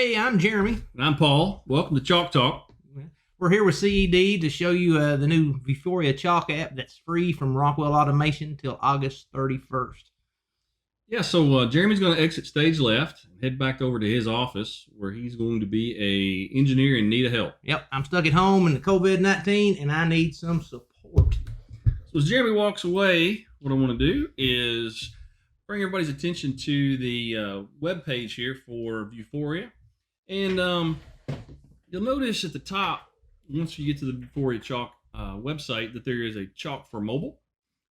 Hey, I'm Jeremy. And I'm Paul. Welcome to Chalk Talk. We're here with CED to show you the new Vuforia Chalk app that's free from Rockwell Automation till August 31st. Yeah, so Jeremy's going to exit stage left and head back over to his office where he's going to be a engineer in need of help. Yep, I'm stuck at home in the COVID-19 and I need some support. So as Jeremy walks away, what I want to do is bring everybody's attention to the web page here for Vuforia. And you'll notice at the top, once you get to the Vuforia Chalk website, that there is a Chalk for mobile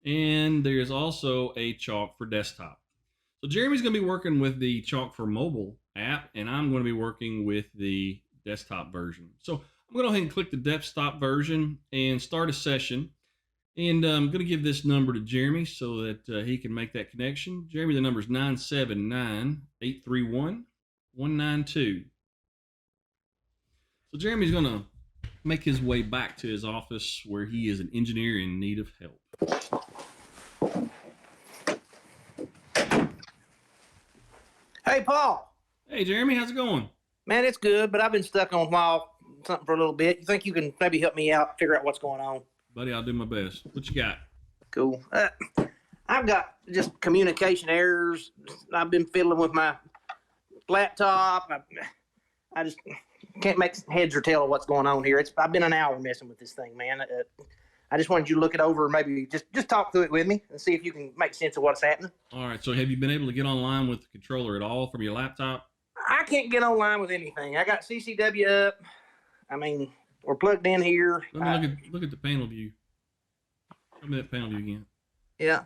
and there's also a Chalk for desktop. So Jeremy's going to be working with the Chalk for mobile app, and I'm going to be working with the desktop version. So I'm going to go ahead and click the desktop version and start a session. And I'm going to give this number to Jeremy so that he can make that connection. Jeremy, the number is 979-831-192. So Jeremy's going to make his way back to his office where he is an engineer in need of help. Hey, Paul. Hey, Jeremy, how's it going? Man, it's good, but I've been stuck on something for a little bit. You think you can maybe help me out, figure out what's going on? Buddy, I'll do my best. What you got? Cool. I've got just communication errors. I've been fiddling with my laptop. I just can't make heads or tail of what's going on here. I've been an hour messing with this thing, man. I just wanted you to look it over, maybe just talk through it with me and see if you can make sense of what's happening. All right. So have you been able to get online with the controller at all from your laptop? I can't get online with anything. I got CCW up. I mean, we're plugged in here. Let me look at the panel view. Show me that panel view again. Yeah.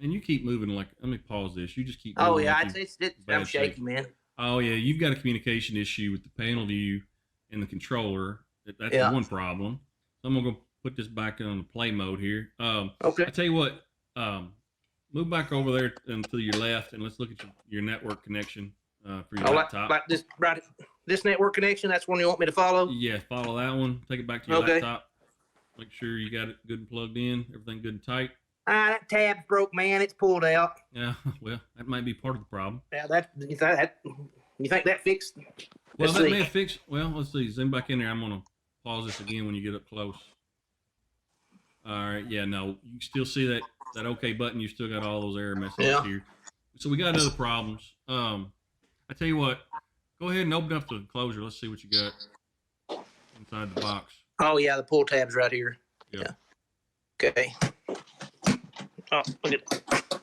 And you keep moving like. Let me pause this. You just keep. Oh moving yeah, like I'm shaky, man. Oh yeah, you've got a communication issue with the panel view and the controller. That's one problem. So I'm gonna go put this back on the play mode here. Okay. I tell you what. Move back over there and to your left, and let's look at your network connection for your laptop. Like this, right? This network connection. That's one you want me to follow. Yeah, follow that one. Take it back to your laptop. Make sure you got it good and plugged in. Everything good and tight. That tab's broke, man. It's pulled out. Yeah, well, that might be part of the problem. Yeah, you think that fixed? Well, that may have fixed. Well, let's see. Zoom back in there. I'm gonna pause this again when you get up close. All right. Yeah. No, you still see that OK button. You still got all those error messages here. So we got other problems. I tell you what. Go ahead and open up the enclosure. Let's see what you got inside the box. Oh yeah, the pull tab's right here. Yep. Yeah. Okay. Oh, look at that.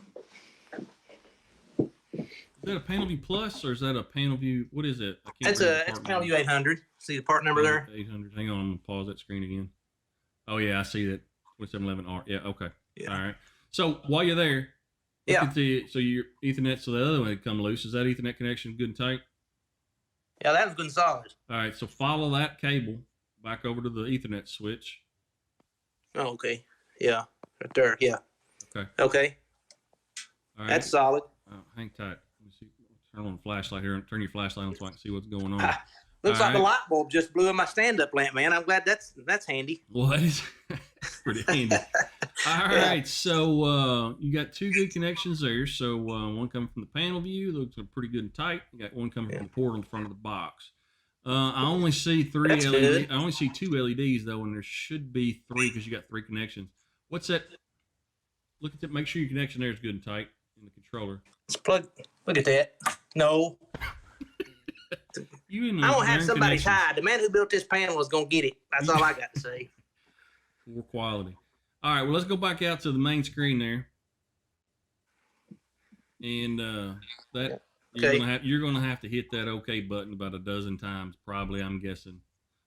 Is that a Panel View Plus or is that a Panel View? What is it? It's a Panel View 800. See the part number there? 800. Hang on, I'm gonna pause that screen again. Oh yeah, I see that. 2711R. Yeah. Okay. Yeah. All right. So while you're there, look at so your Ethernet. So the other one had come loose. Is that Ethernet connection good and tight? Yeah, that was good and solid. All right. So follow that cable back over to the Ethernet switch. Oh, okay. Yeah. Right there. Yeah. Okay. Okay. All right. That's solid. Hang tight. Let me see. Turn on the flashlight here and turn your flashlight on so I can see what's going on. Looks like the light bulb just blew in my stand-up lamp, man. I'm glad that's handy. Well, that is pretty handy. All right, so you got two good connections there. So one coming from the panel view, looks pretty good and tight. You got one coming from the port on the front of the box. I only see three LEDs. I only see two LEDs though, and there should be three because you got three connections. What's that? Look at that. Make sure your connection there is good and tight in the controller. Let's plug. Look at that. No. I don't have somebody's hide. The man who built this panel is going to get it. That's all I got to say. Poor quality. All right, well, let's go back out to the main screen there. And you're gonna have to hit that OK button about a dozen times, probably, I'm guessing.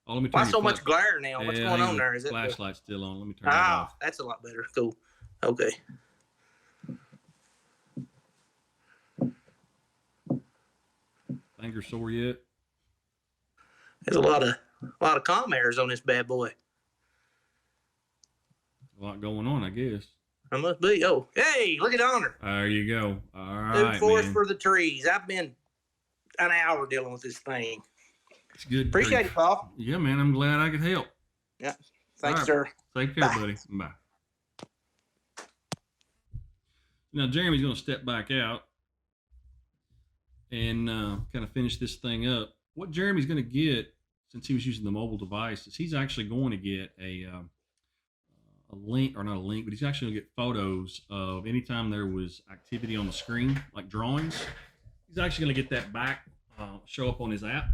Oh, let me turn Why so much glare now? What's going on there? Is it flashlight's still on? Let me turn it off. That's a lot better. Cool. Okay. Finger sore yet? There's a lot of comm errors on this bad boy. A lot going on, I guess. I must be. Oh, hey, look at Honor. There you go. All right, New forest for the trees. I've been an hour dealing with this thing. It's good. Appreciate it, Paul. Yeah, man. I'm glad I could help. Yeah. Thanks, sir. Take care, buddy. Bye. Now, Jeremy's going to step back out. and kind of finish this thing up. What Jeremy's going to get, since he was using the mobile device, is he's actually going to get a link, or not a link, but he's actually going to get photos of anytime there was activity on the screen, like drawings. He's actually going to get that back, show up on his app.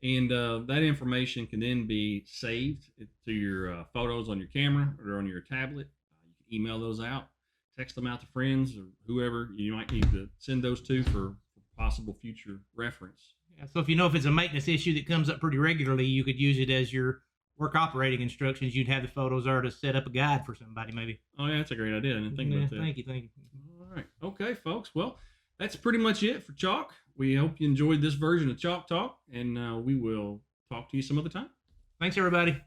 And that information can then be saved to your photos on your camera or on your tablet. You can email those out, text them out to friends or whoever you might need to send those to for possible future reference. Yeah, so if it's a maintenance issue that comes up pretty regularly, you could use it as your work operating instructions. You'd have the photos there to set up a guide for somebody, maybe. Oh, yeah, that's a great idea. I didn't think about that. Thank you. All right. Okay, folks. Well, that's pretty much it for Chalk. We hope you enjoyed this version of Chalk Talk, and we will talk to you some other time. Thanks, everybody.